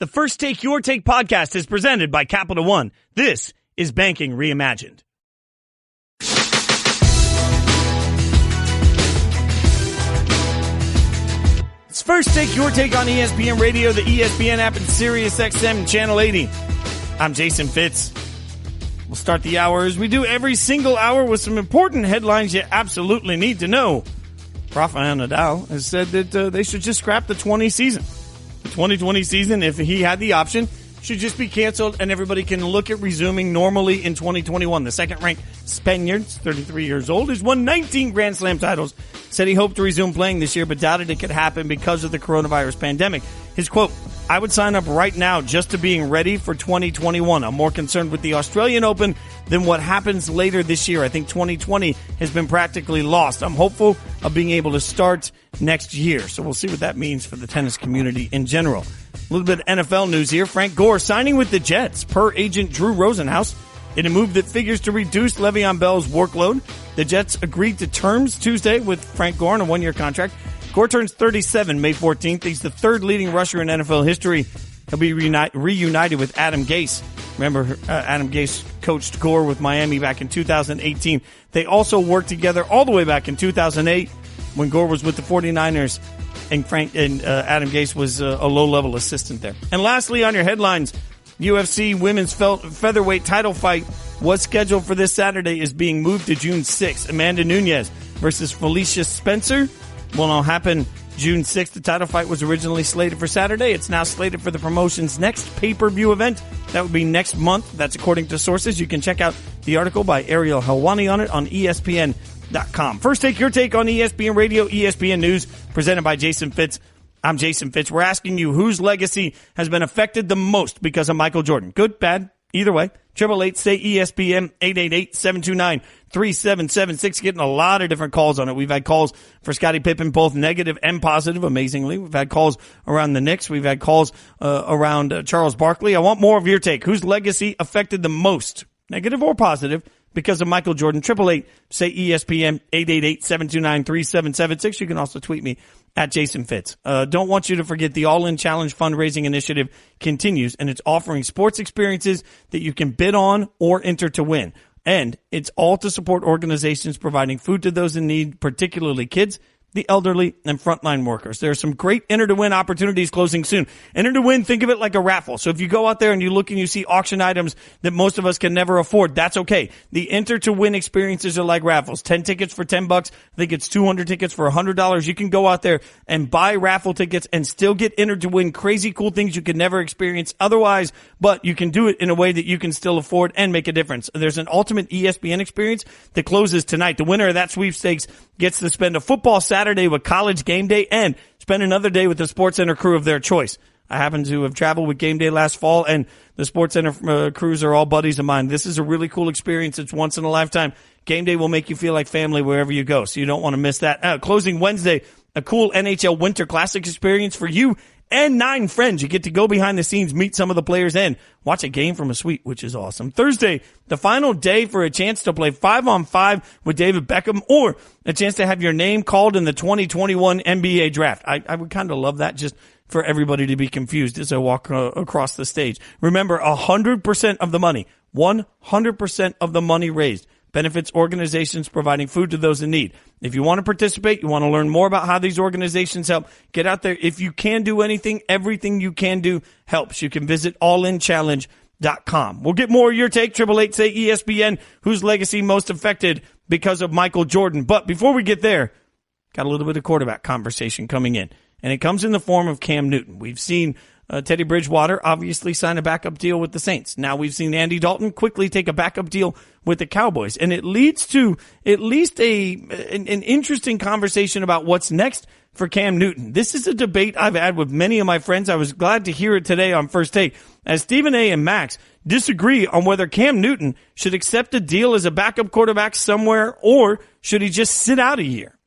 The First Take Your Take podcast is presented by Capital One. This is Banking Reimagined. It's First Take Your Take on ESPN Radio, the ESPN app, and Sirius XM Channel 80. I'm Jason Fitz. We'll start the hour as we do every single hour with some important headlines you absolutely need to know. Rafael Nadal has said that they should just scrap the 2020 season. The 2020 season, if he had the option, should just be canceled and everybody can look at resuming normally in 2021. The second-ranked Spaniard, 33 years old, who's won 19 Grand Slam titles, said he hoped to resume playing this year but doubted it could happen because of the coronavirus pandemic. His quote, "I would sign up right now just to being ready for 2021. I'm more concerned with the Australian Open than what happens later this year. I think 2020 has been practically lost. I'm hopeful of being able to start next year." So we'll see what that means for the tennis community in general. A little bit of NFL news here. Frank Gore signing with the Jets per agent Drew Rosenhaus in a move that figures to reduce Le'Veon Bell's workload. The Jets agreed to terms Tuesday with Frank Gore on a one-year contract. Gore turns 37 May 14th. He's the third leading rusher in NFL history. He'll be reunited with Adam Gase. Remember, Adam Gase coached Gore with Miami back in 2018. They also worked together all the way back in 2008 when Gore was with the 49ers and Adam Gase was a low-level assistant there. And lastly, on your headlines, UFC women's featherweight title fight was scheduled for this Saturday is being moved to June 6th. Amanda Nunes versus Felicia Spencer will now happen June 6th. The title fight was originally slated for Saturday. It's now slated for the promotion's next pay-per-view event. That would be next month. That's according to sources. You can check out the article by Ariel Helwani on it on ESPN.com. First, take your take on ESPN Radio, ESPN News, presented by Jason Fitz. I'm Jason Fitz. We're asking you whose legacy has been affected the most because of Michael Jordan. Good, bad, either way. 888-SAY-ESPN, 888-729-3776. Getting a lot of different calls on it. We've had calls for Scottie Pippen, both negative and positive, amazingly. We've had calls around the Knicks. We've had calls around Charles Barkley. I want more of your take. Whose legacy affected the most, negative or positive, because of Michael Jordan? 888-SAY-ESPN, 888-729-3776. You can also tweet me at Jason Fitz. Don't want you to forget the All-In Challenge fundraising initiative continues, and it's offering sports experiences that you can bid on or enter to win. And it's all to support organizations providing food to those in need, particularly kids, the elderly, and frontline workers. There are some great enter to win opportunities closing soon. Enter to win, think of it like a raffle. So if you go out there and you look and you see auction items that most of us can never afford, that's okay. The enter to win experiences are like raffles. 10 tickets for $10. I think it's 200 tickets for $100. You can go out there and buy raffle tickets and still get entered to win crazy cool things you could never experience otherwise, but you can do it in a way that you can still afford and make a difference. There's an ultimate ESPN experience that closes tonight. The winner of that sweepstakes gets to spend a football Saturday with College Game Day and spend another day with the SportsCenter crew of their choice. I happen to have traveled with Game Day last fall, and the SportsCenter crews are all buddies of mine. This is a really cool experience. It's once in a lifetime. Game Day will make you feel like family wherever you go, so you don't want to miss that. Closing Wednesday, a cool NHL Winter Classic experience for you and 9 friends. You get to go behind the scenes, meet some of the players, and watch a game from a suite, which is awesome. Thursday, the final day for a chance to play 5-on-5 with David Beckham or a chance to have your name called in the 2021 NBA draft. I would kind of love that just for everybody to be confused as I walk across the stage. Remember, 100% of the money, 100% of the money raised benefits organizations providing food to those in need. If you want to participate, you want to learn more about how these organizations help, get out there. If you can do anything, everything you can do helps. You can visit allinchallenge.com. We'll get more of your take. 888-SAY-ESPN, whose legacy most affected because of Michael Jordan. But before we get there, got a little bit of quarterback conversation coming in, and it comes in the form of Cam Newton. We've seen Teddy Bridgewater obviously sign a backup deal with the Saints. Now we've seen Andy Dalton quickly take a backup deal with the Cowboys. And it leads to at least an interesting conversation about what's next for Cam Newton. This is a debate I've had with many of my friends. I was glad to hear it today on First Take, as Stephen A. and Max disagree on whether Cam Newton should accept a deal as a backup quarterback somewhere or should he just sit out a year.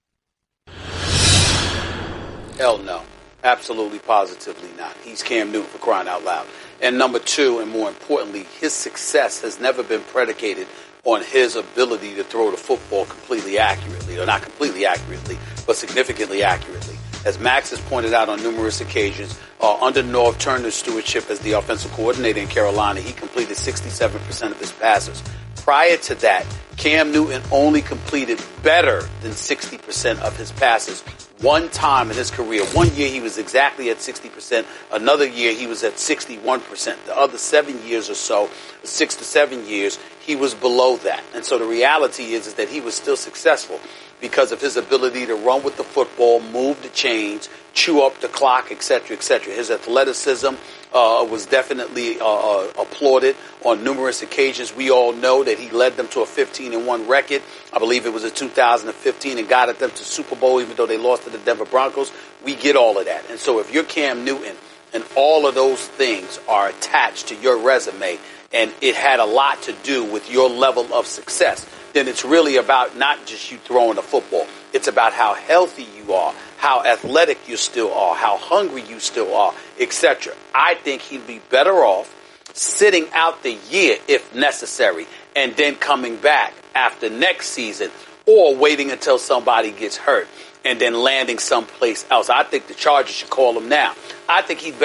Hell no. Absolutely, positively not. He's Cam Newton, for crying out loud. And number two, and more importantly, his success has never been predicated on his ability to throw the football completely accurately, or not completely accurately, but significantly accurately. As Max has pointed out on numerous occasions, under Norv Turner's stewardship as the offensive coordinator in Carolina, he completed 67% of his passes. Prior to that, Cam Newton only completed better than 60% of his passes one time in his career. One year he was exactly at 60%. Another year he was at 61%. The other 7 years or so, 6 to 7 years, he was below that. And so the reality is that he was still successful because of his ability to run with the football, move the chains, chew up the clock, etc., etc. His athleticism was definitely applauded on numerous occasions. We all know that he led them to a 15-1 record. I believe it was in 2015 and got them to Super Bowl even though they lost to the Denver Broncos. We get all of that. And so if you're Cam Newton and all of those things are attached to your resume and it had a lot to do with your level of success, then it's really about not just you throwing the football. It's about how healthy you are, how athletic you still are, how hungry you still are, etc. I think he'd be better off sitting out the year if necessary and then coming back after next season or waiting until somebody gets hurt and then landing someplace else. I think the Chargers should call him now. I think he'd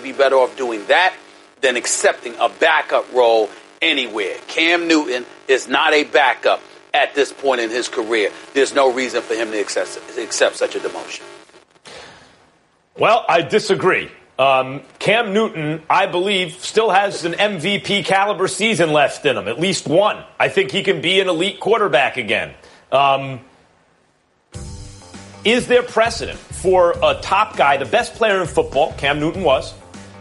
be better off doing that than accepting a backup role anywhere. Cam Newton is not a backup at this point in his career. There's no reason for him to accept such a demotion. Well, I disagree. Cam Newton, I believe, still has an MVP caliber season left in him, at least one. I think he can be an elite quarterback again. Is there precedent for a top guy, the best player in football, Cam Newton was,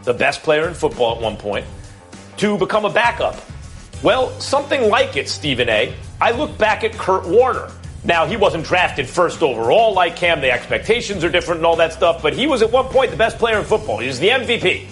the best player in football at one point, to become a backup? Well, something like it, Stephen A. I look back at Kurt Warner. Now, he wasn't drafted first overall like Cam. The expectations are different and all that stuff. But he was at one point the best player in football. He was the MVP.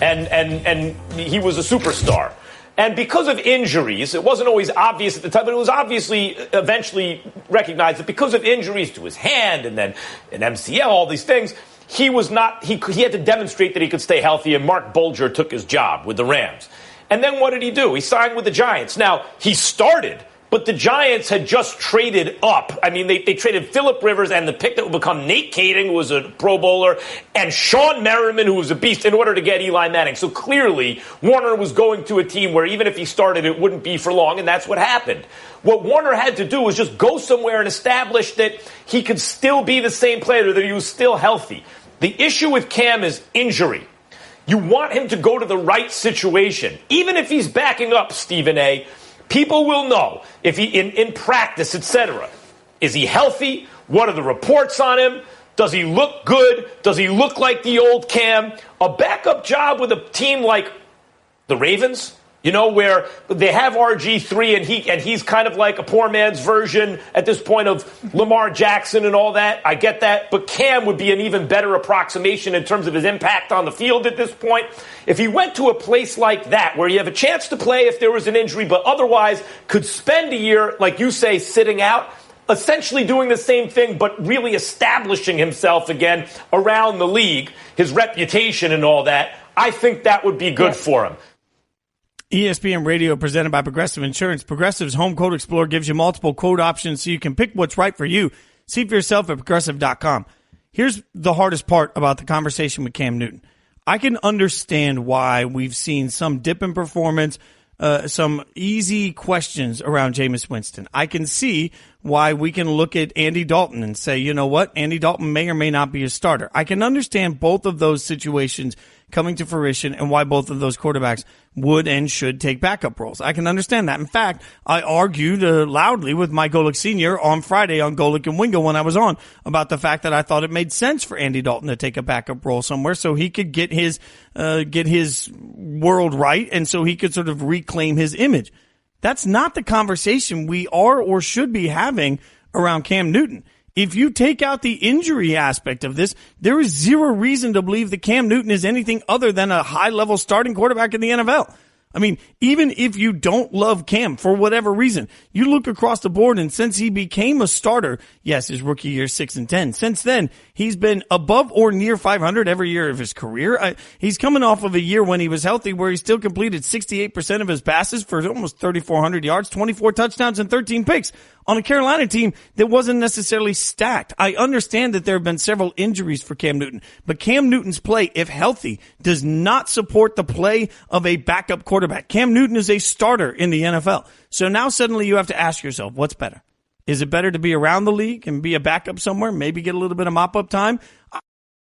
And he was a superstar. And because of injuries, it wasn't always obvious at the time, but it was obviously eventually recognized that because of injuries to his hand and then an MCL, all these things, he had to demonstrate that he could stay healthy, and Mark Bulger took his job with the Rams. And then what did he do? He signed with the Giants. Now, he started, but the Giants had just traded up. I mean, they traded Phillip Rivers and the pick that would become Nate Kading, who was a Pro Bowler, and Sean Merriman, who was a beast, in order to get Eli Manning. So clearly, Warner was going to a team where even if he started, it wouldn't be for long, and that's what happened. What Warner had to do was just go somewhere and establish that he could still be the same player, that he was still healthy. The issue with Cam is injury. You want him to go to the right situation. Even if he's backing up, Stephen A., people will know if he in practice, etc. Is he healthy? What are the reports on him? Does he look good? Does he look like the old Cam? A backup job with a team like the Ravens, where they have RG3 and he's kind of like a poor man's version at this point of Lamar Jackson and all that. I get that. But Cam would be an even better approximation in terms of his impact on the field at this point. If he went to a place like that where you have a chance to play if there was an injury, but otherwise could spend a year, like you say, sitting out, essentially doing the same thing, but really establishing himself again around the league, his reputation and all that, I think that would be good for him. ESPN Radio presented by Progressive Insurance. Progressive's Home Quote Explorer gives you multiple quote options so you can pick what's right for you. See for yourself at Progressive.com. Here's the hardest part about the conversation with Cam Newton. I can understand why we've seen some dip in performance, some easy questions around Jameis Winston. I can see why we can look at Andy Dalton and say, you know what, Andy Dalton may or may not be a starter. I can understand both of those situations coming to fruition and why both of those quarterbacks would and should take backup roles. I can understand that. In fact, I argued loudly with Mike Golick Sr. on Friday on Golick and Wingo when I was on about the fact that I thought it made sense for Andy Dalton to take a backup role somewhere so he could get his world right and so he could sort of reclaim his image. That's not the conversation we are or should be having around Cam Newton. If you take out the injury aspect of this, there is zero reason to believe that Cam Newton is anything other than a high-level starting quarterback in the NFL. I mean, even if you don't love Cam for whatever reason, you look across the board and since he became a starter, yes, his rookie year 6-10. Since then, he's been above or near 500 every year of his career. He's coming off of a year when he was healthy where he still completed 68% of his passes for almost 3,400 yards, 24 touchdowns, and 13 picks. on a Carolina team that wasn't necessarily stacked. I understand that there have been several injuries for Cam Newton, but Cam Newton's play, if healthy, does not support the play of a backup quarterback. Cam Newton is a starter in the NFL. So now suddenly you have to ask yourself, what's better? Is it better to be around the league and be a backup somewhere, maybe get a little bit of mop-up time? I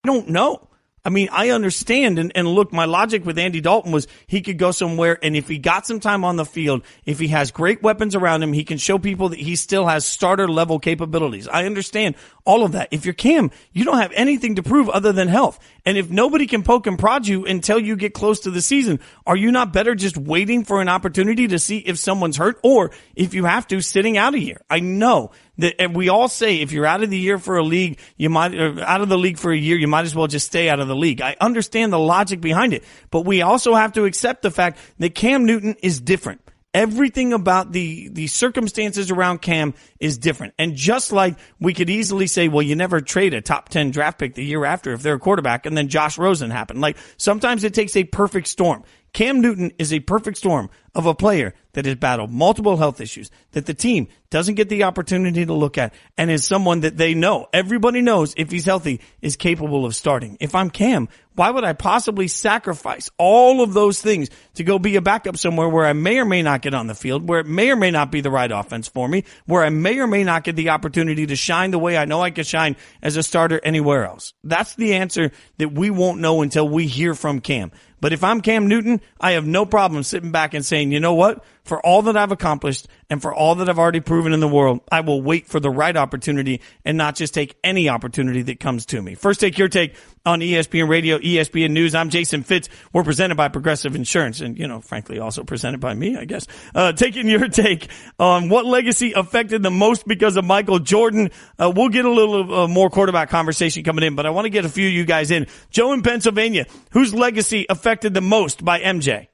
don't know. I mean, I understand, and look, my logic with Andy Dalton was he could go somewhere, and if he got some time on the field, if he has great weapons around him, he can show people that he still has starter-level capabilities. I understand all of that. If you're Cam, you don't have anything to prove other than health. And if nobody can poke and prod you until you get close to the season, are you not better just waiting for an opportunity to see if someone's hurt, or if you have to, sitting out a year? I know that we all say if you're out of the year for a league, out of the league for a year, you might as well just stay out of the league. I understand the logic behind it, but we also have to accept the fact that Cam Newton is different. Everything about the circumstances around Cam is different. And just like we could easily say, well, you never trade a top 10 draft pick the year after if they're a quarterback, and then Josh Rosen happened. Like, sometimes it takes a perfect storm. Cam Newton is a perfect storm of a player that has battled multiple health issues, that the team doesn't get the opportunity to look at, and is someone that they know, everybody knows if he's healthy, is capable of starting. If I'm Cam, why would I possibly sacrifice all of those things to go be a backup somewhere where I may or may not get on the field, where it may or may not be the right offense for me, where I may or may not get the opportunity to shine the way I know I can shine as a starter anywhere else? That's the answer that we won't know until we hear from Cam. But if I'm Cam Newton, I have no problem sitting back and saying, you know what? For all that I've accomplished and for all that I've already proven in the world, I will wait for the right opportunity and not just take any opportunity that comes to me. First Take, Your Take on ESPN Radio, ESPN News. I'm Jason Fitz. We're presented by Progressive Insurance and, frankly, also presented by me, I guess. Taking your take on what legacy affected the most because of Michael Jordan. We'll get a little more quarterback conversation coming in, but I want to get a few of you guys in. Joe in Pennsylvania, whose legacy affected the most by MJ?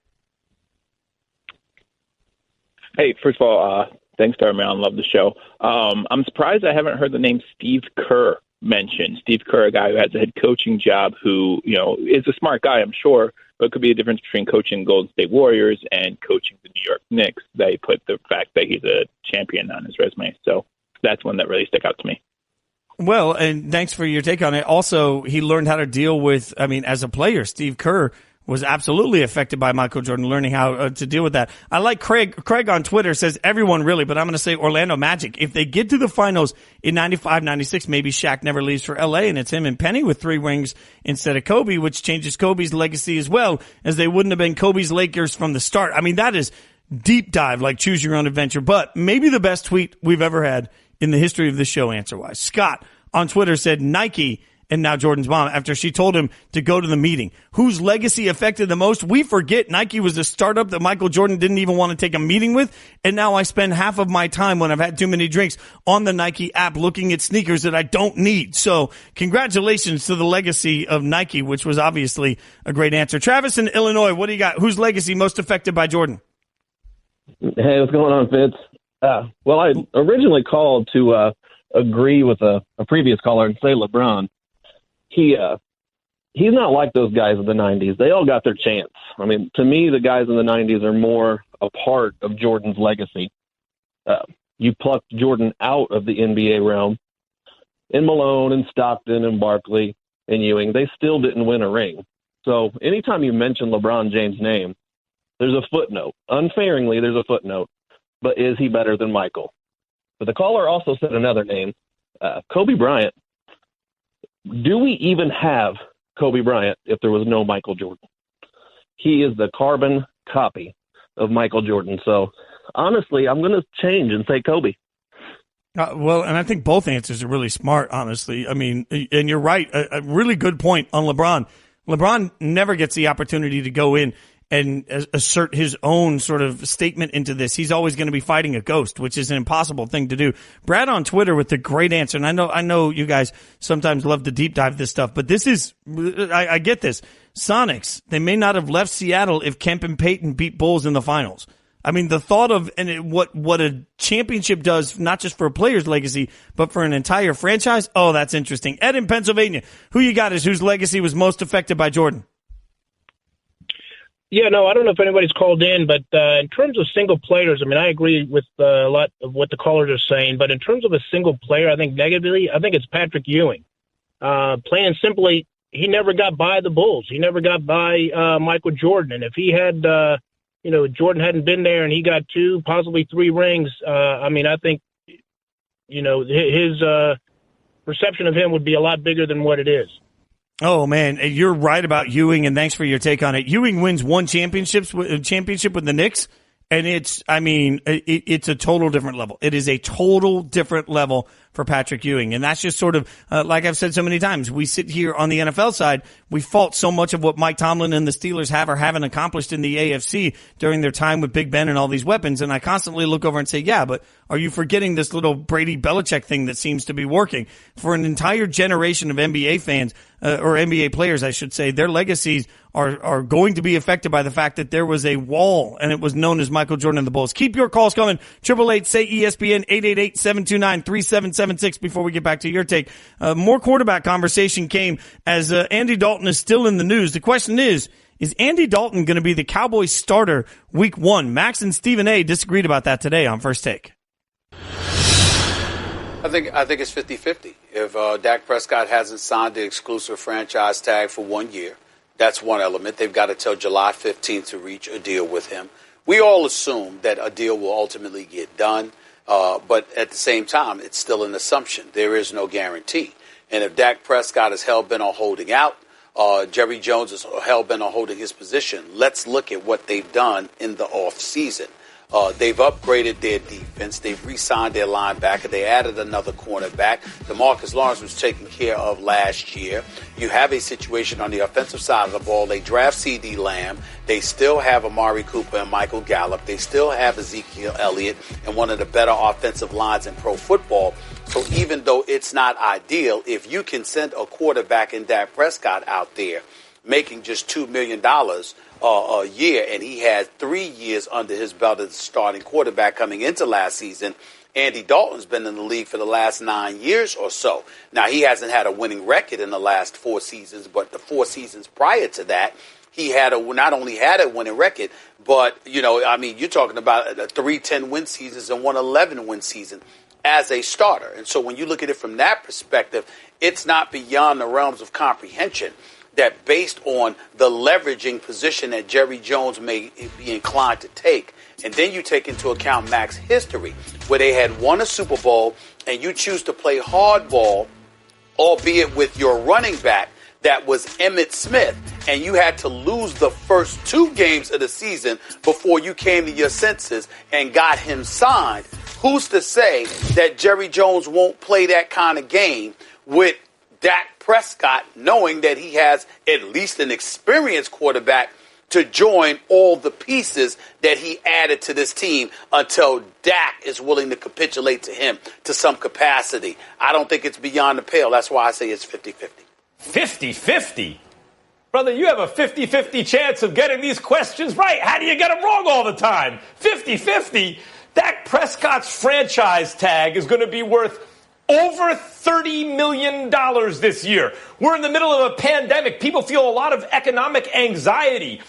Hey, first of all, thanks to our man. I love the show. I'm surprised I haven't heard the name Steve Kerr mentioned. Steve Kerr, a guy who has a head coaching job, who is a smart guy, I'm sure, but it could be a difference between coaching Golden State Warriors and coaching the New York Knicks. They put the fact that he's a champion on his resume, so that's one that really stuck out to me. Well, and thanks for your take on it. Also, he learned how to deal with, as a player, Steve Kerr was absolutely affected by Michael Jordan, learning how to deal with that. I like Craig. Craig on Twitter says everyone really, but I'm going to say Orlando Magic. If they get to the finals in 95, 96, maybe Shaq never leaves for LA and it's him and Penny with 3 rings instead of Kobe, which changes Kobe's legacy as well, as they wouldn't have been Kobe's Lakers from the start. That is deep dive, like choose your own adventure, but maybe the best tweet we've ever had in the history of the show answer-wise. Scott on Twitter said Nike and now Jordan's mom, after she told him to go to the meeting. Whose legacy affected the most? We forget Nike was a startup that Michael Jordan didn't even want to take a meeting with, and now I spend half of my time when I've had too many drinks on the Nike app looking at sneakers that I don't need. So congratulations to the legacy of Nike, which was obviously a great answer. Travis in Illinois, what do you got? Whose legacy most affected by Jordan? Hey, what's going on, Fitz? Well, I originally called to agree with a previous caller and say LeBron. He's not like those guys of the 90s. They all got their chance. To me, the guys in the 90s are more a part of Jordan's legacy. You plucked Jordan out of the NBA realm. In Malone and Stockton and Barkley and Ewing, they still didn't win a ring. So anytime you mention LeBron James' name, there's a footnote. Unfairingly, there's a footnote. But is he better than Michael? But the caller also said another name, Kobe Bryant. Do we even have Kobe Bryant if there was no Michael Jordan? He is the carbon copy of Michael Jordan. So, honestly, I'm going to change and say Kobe. Well, and I think both answers are really smart, honestly. And you're right. A really good point on LeBron. LeBron never gets the opportunity to go in and assert his own sort of statement into this. He's always going to be fighting a ghost, which is an impossible thing to do. Brad on Twitter with the great answer, and I know you guys sometimes love to deep dive this stuff, but this is, I get this. Sonics, they may not have left Seattle if Kemp and Payton beat Bulls in the finals. The thought of what a championship does, not just for a player's legacy, but for an entire franchise. Oh, that's interesting. Ed in Pennsylvania, who you got is whose legacy was most affected by Jordan? Yeah, no, I don't know if anybody's called in, but in terms of single players, I mean, I agree with a lot of what the callers are saying. But in terms of a single player, I think negatively, I think it's Patrick Ewing. Plain and simply, he never got by the Bulls. He never got by Michael Jordan. And if he had, Jordan hadn't been there and he got 2, possibly 3 rings, I think, his perception of him would be a lot bigger than what it is. Oh, man, you're right about Ewing, and thanks for your take on it. Ewing wins one championship with the Knicks, and it's a total different level. It is a total different level for Patrick Ewing. And that's just sort of, like I've said so many times, we sit here on the NFL side, we fault so much of what Mike Tomlin and the Steelers have or haven't accomplished in the AFC during their time with Big Ben and all these weapons. And I constantly look over and say, yeah, but are you forgetting this little Brady Belichick thing that seems to be working? For an entire generation of NBA fans, or NBA players, I should say, their legacies are going to be affected by the fact that there was a wall, and it was known as Michael Jordan and the Bulls. Keep your calls coming. 888-SAY-ESPN, 888-729-3776 before we get back to your take. More quarterback conversation came as Andy Dalton is still in the news. The question is Andy Dalton going to be the Cowboys starter week 1? Max and Stephen A. disagreed about that today on First Take. I think it's 50-50. If Dak Prescott hasn't signed the exclusive franchise tag for 1 year, that's one element. They've got to till July 15th to reach a deal with him. We all assume that a deal will ultimately get done, but at the same time, it's still an assumption. There is no guarantee. And if Dak Prescott is hell-bent on holding out, Jerry Jones is hell-bent on holding his position, let's look at what they've done in the offseason. They've upgraded their defense. They've re-signed their linebacker. They added another cornerback. DeMarcus Lawrence was taken care of last year. You have a situation on the offensive side of the ball. They draft C.D. Lamb. They still have Amari Cooper and Michael Gallup. They still have Ezekiel Elliott and one of the better offensive lines in pro football. So even though it's not ideal, if you can send a quarterback in Dak Prescott out there making just $2 million a year, and he had 3 years under his belt as starting quarterback coming into last season. Andy Dalton's been in the league for the last 9 years or so. Now, he hasn't had a winning record in the last 4 seasons, but the 4 seasons prior to that, he had not only had a winning record, but, you're talking about 3 10-win seasons and 1 11-win season as a starter. And so when you look at it from that perspective, it's not beyond the realms of comprehension that based on the leveraging position that Jerry Jones may be inclined to take, and then you take into account Mac's history, where they had won a Super Bowl, and you choose to play hardball, albeit with your running back that was Emmitt Smith, and you had to lose the first 2 games of the season before you came to your senses and got him signed. Who's to say that Jerry Jones won't play that kind of game with Dak Prescott, knowing that he has at least an experienced quarterback to join all the pieces that he added to this team until Dak is willing to capitulate to him to some capacity? I don't think it's beyond the pale. That's why I say it's 50-50. 50-50? Brother, you have a 50-50 chance of getting these questions right. How do you get them wrong all the time? 50-50? Dak Prescott's franchise tag is going to be worth over $30 million this year. We're in the middle of a pandemic. People feel a lot of economic anxiety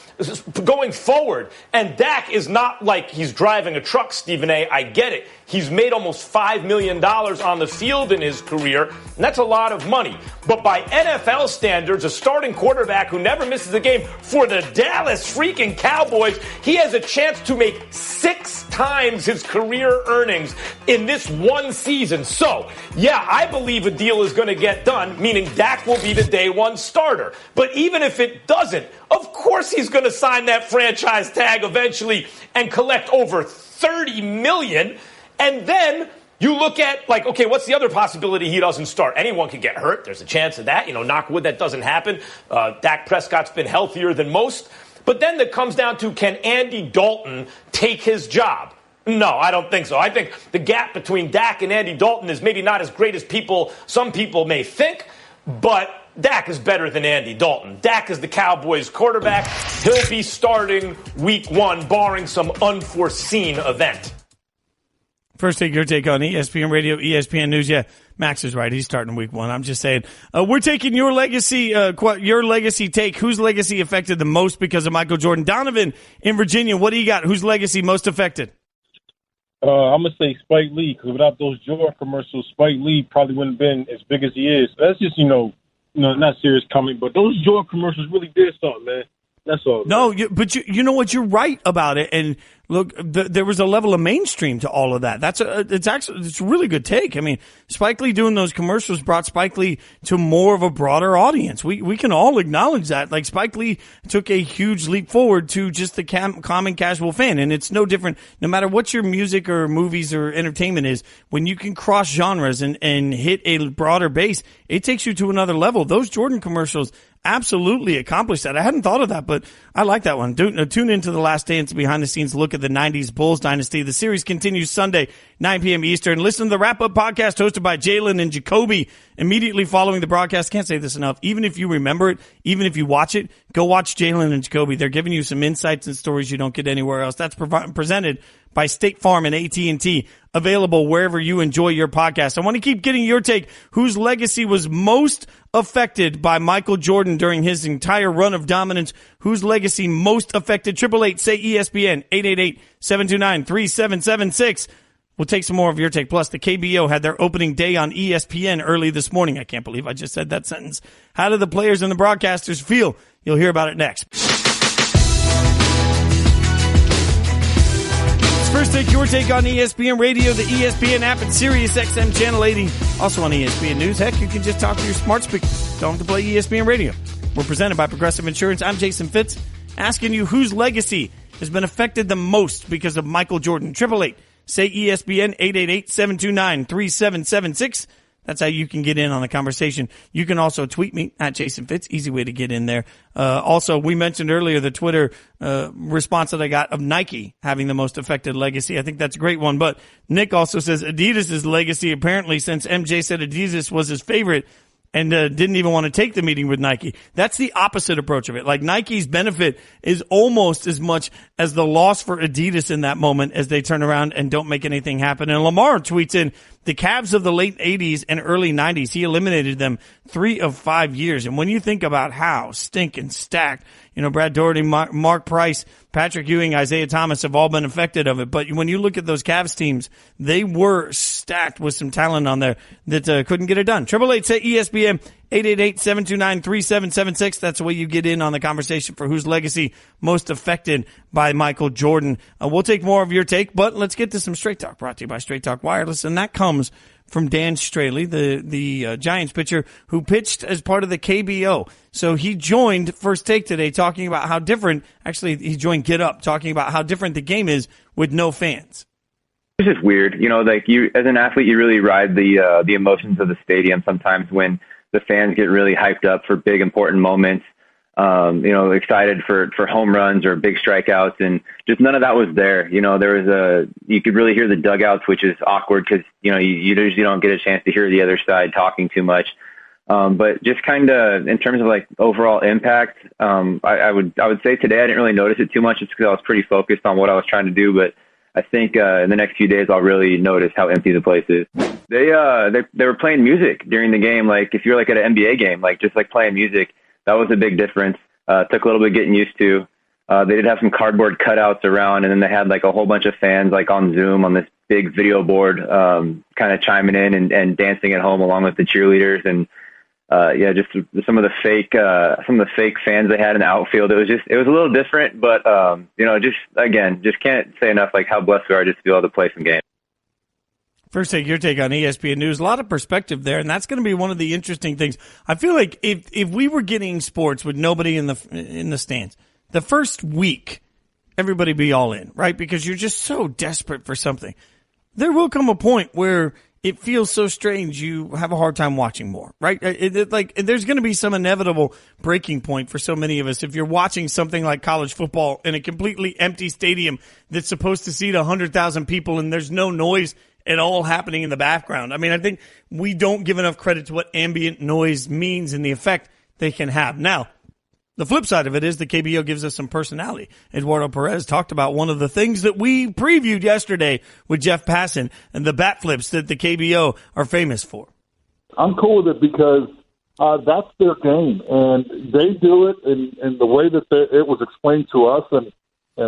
going forward. And Dak is not like he's driving a truck, Stephen A. I get it. He's made almost $5 million on the field in his career, and that's a lot of money. But by NFL standards, a starting quarterback who never misses a game for the Dallas freaking Cowboys, he has a chance to make 6 times his career earnings in this one season. So, yeah, I believe a deal is going to get done, meaning Dak will be the day one starter. But even if it doesn't, of course he's going to sign that franchise tag eventually and collect over $30 million. And then you look at, okay, what's the other possibility he doesn't start? Anyone can get hurt. There's a chance of that. Knock wood, that doesn't happen. Dak Prescott's been healthier than most. But then it comes down to, can Andy Dalton take his job? No, I don't think so. I think the gap between Dak and Andy Dalton is maybe not as great as some people may think, but Dak is better than Andy Dalton. Dak is the Cowboys quarterback. He'll be starting week 1, barring some unforeseen event. First take, your take on ESPN Radio, ESPN News. Yeah, Max is right. He's starting week 1. I'm just saying. We're taking your legacy take. Whose legacy affected the most because of Michael Jordan? Donovan in Virginia, what do you got? Whose legacy most affected? I'm going to say Spike Lee, because without those Jordan commercials, Spike Lee probably wouldn't have been as big as he is. That's just, not serious comment, but those Jordan commercials really did something, man. That's all. No, but you know what? You're right about it. And look, there was a level of mainstream to all of that. It's a really good take. I mean, Spike Lee doing those commercials brought Spike Lee to more of a broader audience. We can all acknowledge that. Like, Spike Lee took a huge leap forward to just the common casual fan. And it's no different, no matter what your music or movies or entertainment is, when you can cross genres and hit a broader base, it takes you to another level. Those Jordan commercials absolutely accomplished that. I hadn't thought of that, but I like that one. Tune into The Last Dance, behind the scenes look at the 90s Bulls dynasty. The series continues Sunday, 9 p.m. Eastern. Listen to the wrap-up podcast hosted by Jalen and Jacoby immediately following the broadcast. Can't say this enough. Even if you remember it, even if you watch it, go watch Jalen and Jacoby. They're giving you some insights and stories you don't get anywhere else. That's presented by State Farm and AT&T, available wherever you enjoy your podcast. I want to keep getting your take. Whose legacy was most affected by Michael Jordan during his entire run of dominance? Whose legacy most affected? 888 say ESPN, 888-729-3776. We'll take some more of your take. Plus, the KBO had their opening day on ESPN early this morning. I can't believe I just said that sentence. How did the players and the broadcasters feel? You'll hear about it next. First, take your take on ESPN Radio, the ESPN app, and Sirius XM Channel 80. Also on ESPN News. Heck, you can just talk to your smart speaker. Tell them to play ESPN Radio. We're presented by Progressive Insurance. I'm Jason Fitz, asking you whose legacy has been affected the most because of Michael Jordan. 888 say ESPN, 888-729-3776. That's how you can get in on the conversation. You can also tweet me at Jason Fitz. Easy way to get in there. Also, we mentioned earlier the Twitter response that I got of Nike having the most affected legacy. I think that's a great one. But Nick also says Adidas' legacy, apparently, since MJ said Adidas was his favorite and didn't even want to take the meeting with Nike. That's the opposite approach of it. Like, Nike's benefit is almost as much as the loss for Adidas in that moment as they turn around and don't make anything happen. And Lamar tweets in, the Cavs of the late 80s and early 90s, he eliminated them 3 of 5 years. And when you think about how stinking stacked, Brad Daugherty, Mark Price, Patrick Ewing, Isaiah Thomas have all been affected of it. But when you look at those Cavs teams, they were stacked with some talent on there that couldn't get it done. 888 say ESPN, 888-729-3776. That's the way you get in on the conversation for whose legacy most affected by Michael Jordan. We'll take more of your take, but let's get to some Straight Talk, brought to you by Straight Talk Wireless. And that comes from Dan Straley, the Giants pitcher who pitched as part of the KBO. So he joined First Take today talking about how different, actually he joined Get Up talking about how different the game is with no fans. It's just weird. Like, you, as an athlete, you really ride the emotions of the stadium sometimes when the fans get really hyped up for big, important moments, excited for home runs or big strikeouts, and just none of that was there. There was you could really hear the dugouts, which is awkward because, you usually don't get a chance to hear the other side talking too much. But just kind of in terms of like overall impact, I would say today I didn't really notice it too much just because I was pretty focused on what I was trying to do. But I think in the next few days I'll really notice how empty the place is. They were playing music during the game. Like, if you're like at an NBA game, like just like playing music, that was a big difference. Took a little bit getting used to. They did have some cardboard cutouts around, and then they had like a whole bunch of fans like on Zoom on this big video board, kind of chiming in and dancing at home along with the cheerleaders. And just some of the fake fans they had in the outfield. It was a little different, but just can't say enough like how blessed we are just to be able to play some games. First, take your take on ESPN News. A lot of perspective there, and that's going to be one of the interesting things. I feel like if we were getting sports with nobody in the stands, the first week, everybody be all in, right? Because you're just so desperate for something. There will come a point where it feels so strange you have a hard time watching more, right? There's going to be some inevitable breaking point for so many of us. If you're watching something like college football in a completely empty stadium that's supposed to seat 100,000 people and there's no noise at all happening in the background. I mean, I think we don't give enough credit to what ambient noise means and the effect they can have. Now, the flip side of it is the KBO gives us some personality. Eduardo Perez talked about one of the things that we previewed yesterday with Jeff Passan and the bat flips that the KBO are famous for. I'm cool with it because that's their game, and they do it in the way that it was explained to us, and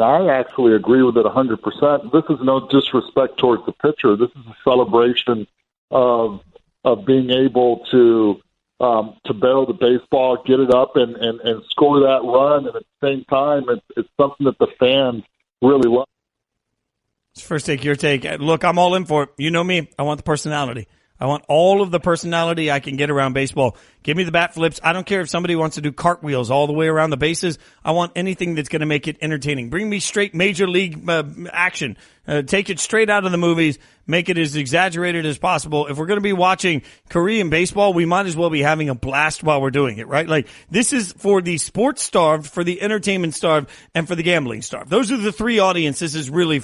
I actually agree with it 100%. This is no disrespect towards the pitcher. This is a celebration of being able to barrel the baseball, get it up, and score that run, and at the same time, it's something that the fans really love. First take, your take. Look, I'm all in for it. You know me. I want the personality. I want all of the personality I can get around baseball. Give me the bat flips. I don't care if somebody wants to do cartwheels all the way around the bases. I want anything that's going to make it entertaining. Bring me straight major league action. Take it straight out of the movies. Make it as exaggerated as possible. If we're going to be watching Korean baseball, we might as well be having a blast while we're doing it, right? Like, this is for the sports starved, for the entertainment starved, and for the gambling starved. Those are the three audiences is really,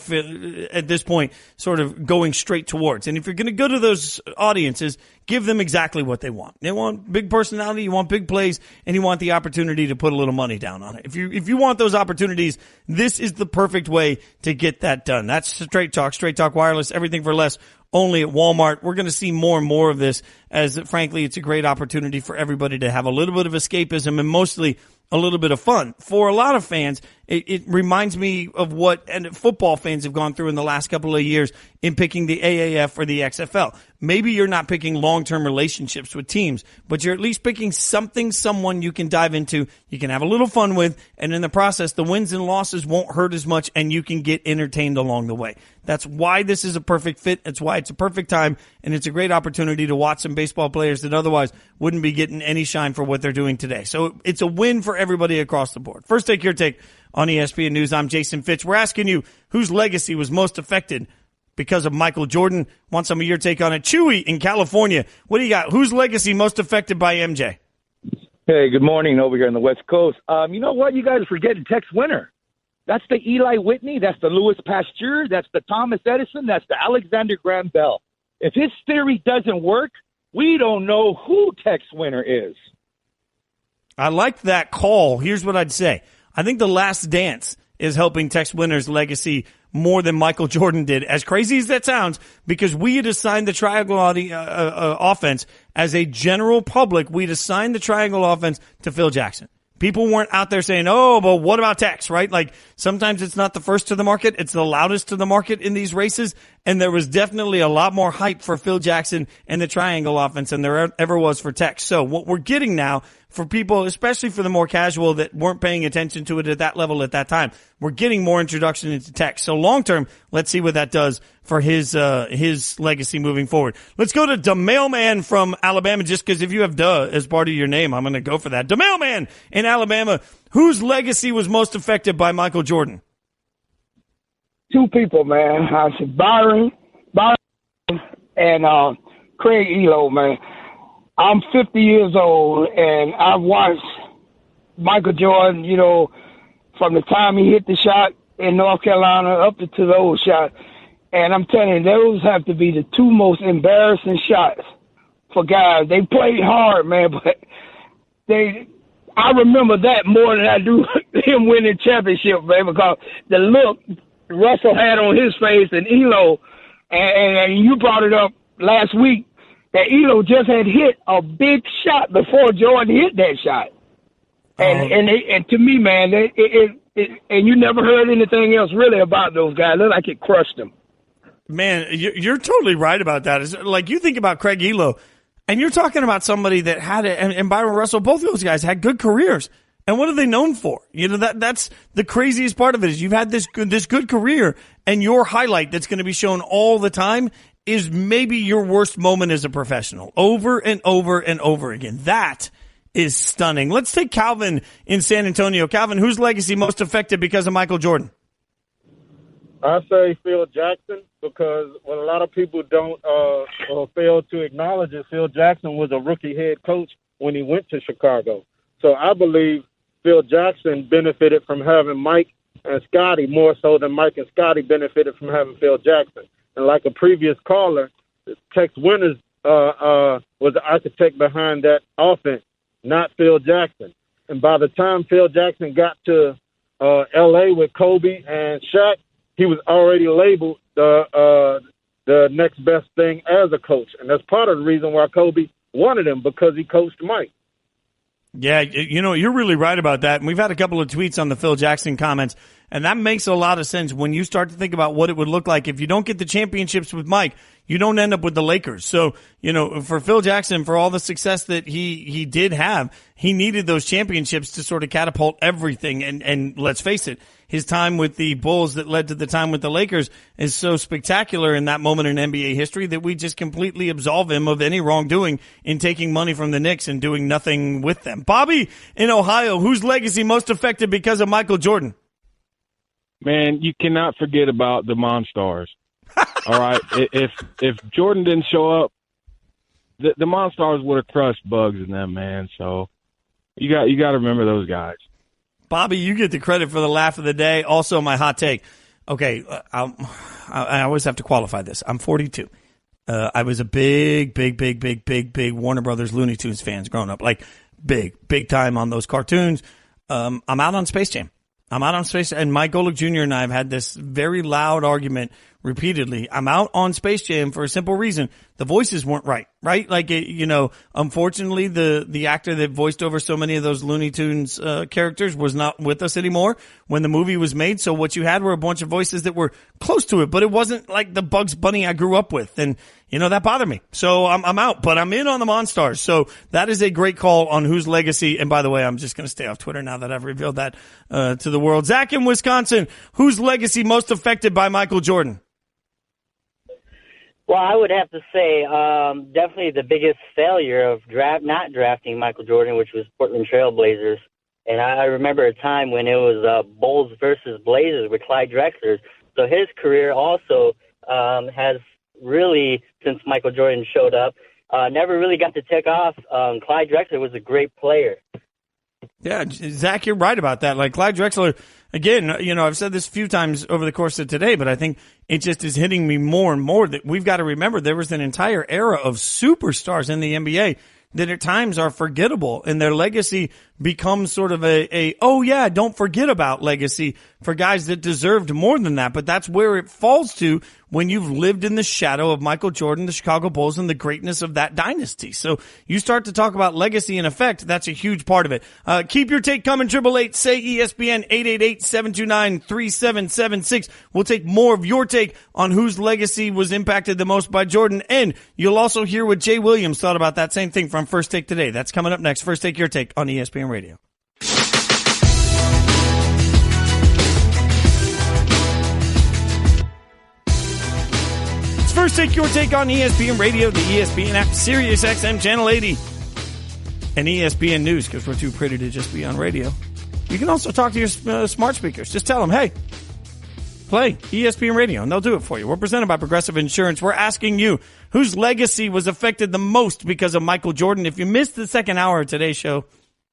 at this point, sort of going straight towards. And if you're going to go to those audiences, give them exactly what they want. They want big personality, you want big plays, and you want the opportunity to put a little money down on it. If you want those opportunities, this is the perfect way to get that done. That's Straight Talk Wireless, everything for less, only at Walmart. We're going to see more and more of this as, frankly, it's a great opportunity for everybody to have a little bit of escapism and mostly a little bit of fun. For a lot of fans, it reminds me of what football fans have gone through in the last couple of years in picking the AAF or the XFL. Maybe you're not picking long-term relationships with teams, but you're at least picking someone you can dive into, you can have a little fun with, and in the process, the wins and losses won't hurt as much, and you can get entertained along the way. That's why this is a perfect fit. That's why it's a perfect time, and it's a great opportunity to watch some baseball players that otherwise wouldn't be getting any shine for what they're doing today. So it's a win for everybody across the board. First Take, your take on ESPN News. I'm Jason Fitz. We're asking you whose legacy was most affected because of Michael Jordan. Want some of your take on it. Chewy in California, what do you got? Whose legacy most affected by MJ? Hey, good morning over here on the West Coast. You know what? You guys are forgetting Tex Winter. That's the Eli Whitney. That's the Louis Pasteur. That's the Thomas Edison. That's the Alexander Graham Bell. If his theory doesn't work, we don't know who Tex Winter is. I like that call. Here's what I'd say. I think The Last Dance is helping Tex Winter's legacy more than Michael Jordan did, as crazy as that sounds, because we had assigned the triangle offense as a general public. We'd assigned the triangle offense to Phil Jackson. People weren't out there saying, oh, but what about Tex, right? Like, sometimes it's not the first to the market, it's the loudest to the market in these races, and there was definitely a lot more hype for Phil Jackson and the triangle offense than there ever was for Tex. So what we're getting now, for people, especially for the more casual that weren't paying attention to it at that level at that time, we're getting more introduction into Tex. So long term, let's see what that does for his legacy moving forward. Let's go to the Mailman from Alabama, just because if you have "duh" as part of your name, I'm going to go for that. The Mailman in Alabama, whose legacy was most affected by Michael Jordan? Two people, man. I said Byron and Craig Elo, man. I'm 50 years old, and I've watched Michael Jordan, you know, from the time he hit the shot in North Carolina up to those shots. And I'm telling you, those have to be the two most embarrassing shots for guys. They played hard, man, but I remember that more than I do him winning championship, man, because the look Russell had on his face and Elo, and you brought it up last week, that Elo just had hit a big shot before Jordan hit that shot. And to me, man, and you never heard anything else really about those guys. It looked like it crushed them. Man, you're totally right about that. It's like, you think about Craig Elo, and you're talking about somebody that had it, and Byron Russell, both of those guys had good careers. And what are they known for? You know, that's the craziest part of it, is you've had this good career, and your highlight that's going to be shown all the time is maybe your worst moment as a professional, over and over and over again. That is stunning. Let's take Calvin in San Antonio. Calvin, whose legacy most affected because of Michael Jordan? I say Phil Jackson, because what a lot of people don't or fail to acknowledge is Phil Jackson was a rookie head coach when he went to Chicago. So I believe Phil Jackson benefited from having Mike and Scotty more so than Mike and Scotty benefited from having Phil Jackson. And like a previous caller, Tex Winters was the architect behind that offense, not Phil Jackson. And by the time Phil Jackson got to L.A. with Kobe and Shaq, he was already labeled the next best thing as a coach. And that's part of the reason why Kobe one of them because he coached Mike. Yeah, you're really right about that. And we've had a couple of tweets on the Phil Jackson comments, and that makes a lot of sense when you start to think about what it would look like if you don't get the championships with Mike. You don't end up with the Lakers. So, for Phil Jackson, for all the success that he did have, he needed those championships to sort of catapult everything. And let's face it, his time with the Bulls that led to the time with the Lakers is so spectacular in that moment in NBA history that we just completely absolve him of any wrongdoing in taking money from the Knicks and doing nothing with them. Bobby in Ohio, whose legacy most affected because of Michael Jordan? Man, you cannot forget about the Monstars. All right, if Jordan didn't show up, the Monstars would have crushed Bugs and them, man. So you got to remember those guys. Bobby, you get the credit for the laugh of the day. Also, my hot take. Okay, I always have to qualify this. I'm 42. I was a big Warner Brothers Looney Tunes fans growing up, like big time on those cartoons. I'm out on Space Jam. And Mike Golick Jr. and I have had this very loud argument repeatedly. I'm out on Space Jam for a simple reason. The voices weren't right? Like, unfortunately, the actor that voiced over so many of those Looney Tunes characters was not with us anymore when the movie was made. So what you had were a bunch of voices that were close to it, but it wasn't like the Bugs Bunny I grew up with. And, that bothered me. So I'm out, but I'm in on the Monstars. So that is a great call on whose legacy. And by the way, I'm just going to stay off Twitter now that I've revealed that to the world. Zach in Wisconsin, whose legacy most affected by Michael Jordan? Well, I would have to say definitely the biggest failure of not drafting Michael Jordan, which was Portland Trail Blazers. And I remember a time when it was Bulls versus Blazers with Clyde Drexler. So his career also has really, since Michael Jordan showed up, never really got to take off. Clyde Drexler was a great player. Yeah, Zach, you're right about that. Like Clyde Drexler, again, I've said this a few times over the course of today, but I think it just is hitting me more and more that we've got to remember there was an entire era of superstars in the NBA that at times are forgettable, and their legacy becomes sort of a don't forget about legacy for guys that deserved more than that. But that's where it falls to when you've lived in the shadow of Michael Jordan, the Chicago Bulls, and the greatness of that dynasty. So you start to talk about legacy and effect, that's a huge part of it. Keep your take coming, 888 say ESPN, 888-729-3776. We'll take more of your take on whose legacy was impacted the most by Jordan, and you'll also hear what Jay Williams thought about that same thing from First Take Today. That's coming up next. First Take Your Take on ESPN Radio. First Take Your Take on ESPN Radio, the ESPN app, Sirius XM Channel 80, and ESPN News, because we're too pretty to just be on radio. You can also talk to your smart speakers. Just tell them, hey, play ESPN Radio, and they'll do it for you. We're presented by Progressive Insurance. We're asking you, whose legacy was affected the most because of Michael Jordan? If you missed the second hour of today's show,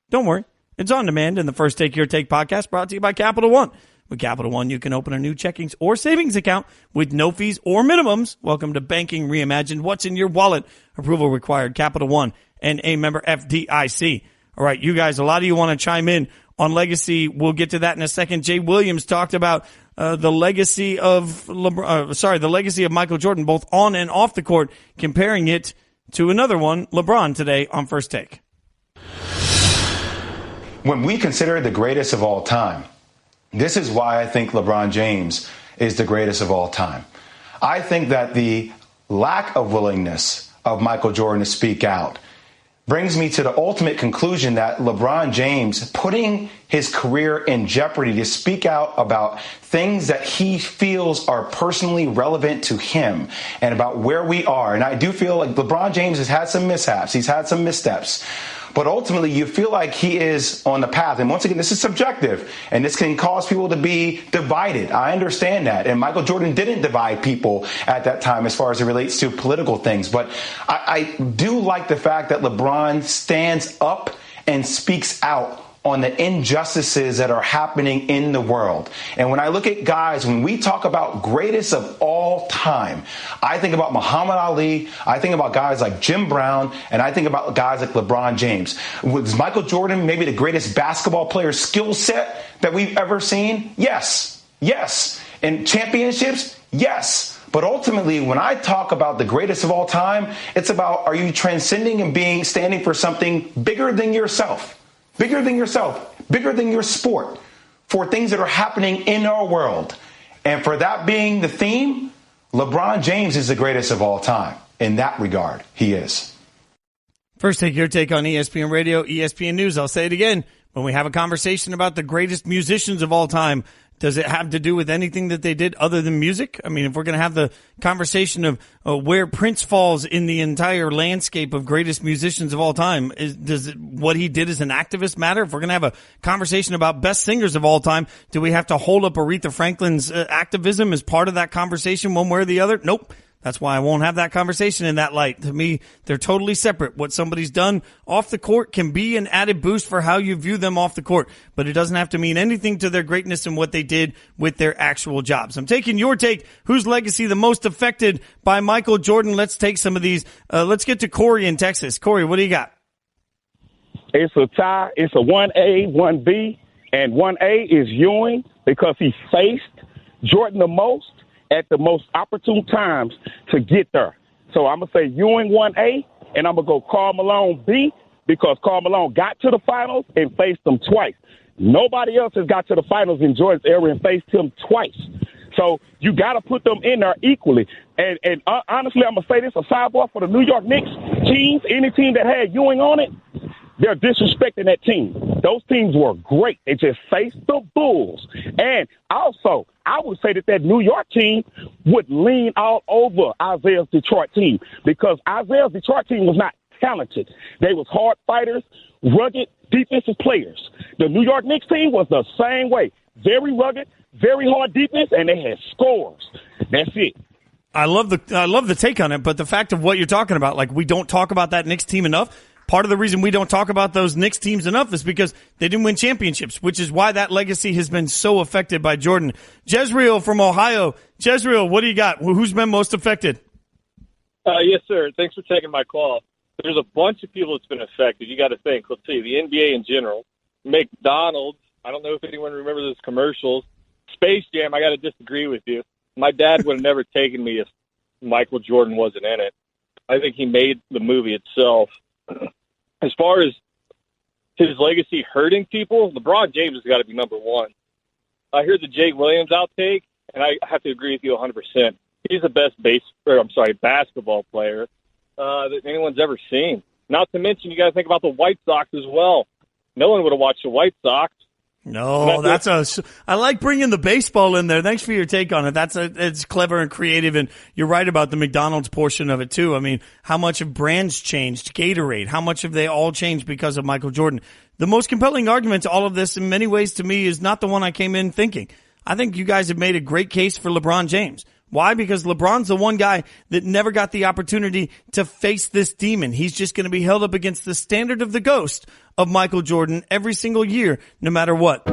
don't worry. It's on demand in the First Take Your Take podcast, brought to you by Capital One. With Capital One, you can open a new checkings or savings account with no fees or minimums. Welcome to Banking Reimagined. What's in your wallet? Approval required. Capital One and a member FDIC. All right, you guys, a lot of you want to chime in on legacy. We'll get to that in a second. Jay Williams talked about the legacy of the legacy of Michael Jordan, both on and off the court, comparing it to another one, LeBron, today on First Take. When we consider the greatest of all time, this is why I think LeBron James is the greatest of all time. I think that the lack of willingness of Michael Jordan to speak out brings me to the ultimate conclusion that LeBron James putting his career in jeopardy to speak out about things that he feels are personally relevant to him and about where we are. And I do feel like LeBron James has had some mishaps. He's had some missteps. But ultimately, you feel like he is on the path. And once again, this is subjective, and this can cause people to be divided. I understand that. And Michael Jordan didn't divide people at that time as far as it relates to political things. But I do like the fact that LeBron stands up and speaks out on the injustices that are happening in the world. And when I look at guys, when we talk about greatest of all time, I think about Muhammad Ali, I think about guys like Jim Brown, and I think about guys like LeBron James. Was Michael Jordan maybe the greatest basketball player skill set that we've ever seen? Yes. And championships? Yes. But ultimately, when I talk about the greatest of all time, it's about, are you transcending and standing for something bigger than yourself, bigger than your sport, for things that are happening in our world. And for that being the theme, LeBron James is the greatest of all time. In that regard, he is. First, take your take on ESPN Radio, ESPN News. I'll say it again. When we have a conversation about the greatest musicians of all time, does it have to do with anything that they did other than music? I mean, if we're going to have the conversation of where Prince falls in the entire landscape of greatest musicians of all time, what he did as an activist matter? If we're going to have a conversation about best singers of all time, do we have to hold up Aretha Franklin's activism as part of that conversation one way or the other? Nope. That's why I won't have that conversation in that light. To me, they're totally separate. What somebody's done off the court can be an added boost for how you view them off the court, but it doesn't have to mean anything to their greatness and what they did with their actual jobs. I'm taking your take. Whose legacy the most affected by Michael Jordan? Let's take some of these. Let's get to Corey in Texas. Corey, what do you got? It's a tie. It's a 1A, 1B, and 1A is Ewing because he faced Jordan the most at the most opportune times to get there. So I'm going to say Ewing 1A, and I'm going to go Karl Malone B because Karl Malone got to the finals and faced them twice. Nobody else has got to the finals in Jordan's era and faced him twice. So you got to put them in there equally. And honestly, I'm going to say this, a sidebar for the New York Knicks teams, any team that had Ewing on it, they're disrespecting that team. Those teams were great. They just faced the Bulls. And also, I would say that New York team would lean all over Isaiah's Detroit team because Isaiah's Detroit team was not talented. They was hard fighters, rugged defensive players. The New York Knicks team was the same way. Very rugged, very hard defense, and they had scores. That's it. I love the take on it, but the fact of what you're talking about, like we don't talk about that Knicks team enough. Part of the reason we don't talk about those Knicks teams enough is because they didn't win championships, which is why that legacy has been so affected by Jordan. Jezreel from Ohio. Jezreel, what do you got? Who's been most affected? Yes, sir. Thanks for taking my call. There's a bunch of people that's been affected. You got to think. Let's see. The NBA in general. McDonald's. I don't know if anyone remembers those commercials. Space Jam. I got to disagree with you. My dad would have never taken me if Michael Jordan wasn't in it. I think he made the movie itself. As far as his legacy hurting people, LeBron James has got to be number one. I heard the Jake Williams outtake, and I have to agree with you 100%. He's the best basketball player that anyone's ever seen. Not to mention, you got to think about the White Sox as well. No one would have watched the White Sox. No, I like bringing the baseball in there. Thanks for your take on it. It's clever and creative, and you're right about the McDonald's portion of it too. I mean, how much have brands changed? Gatorade, how much have they all changed because of Michael Jordan? The most compelling argument to all of this in many ways to me is not the one I came in thinking. I think you guys have made a great case for LeBron James. Why? Because LeBron's the one guy that never got the opportunity to face this demon. He's just going to be held up against the standard of the ghost of Michael Jordan every single year, no matter what.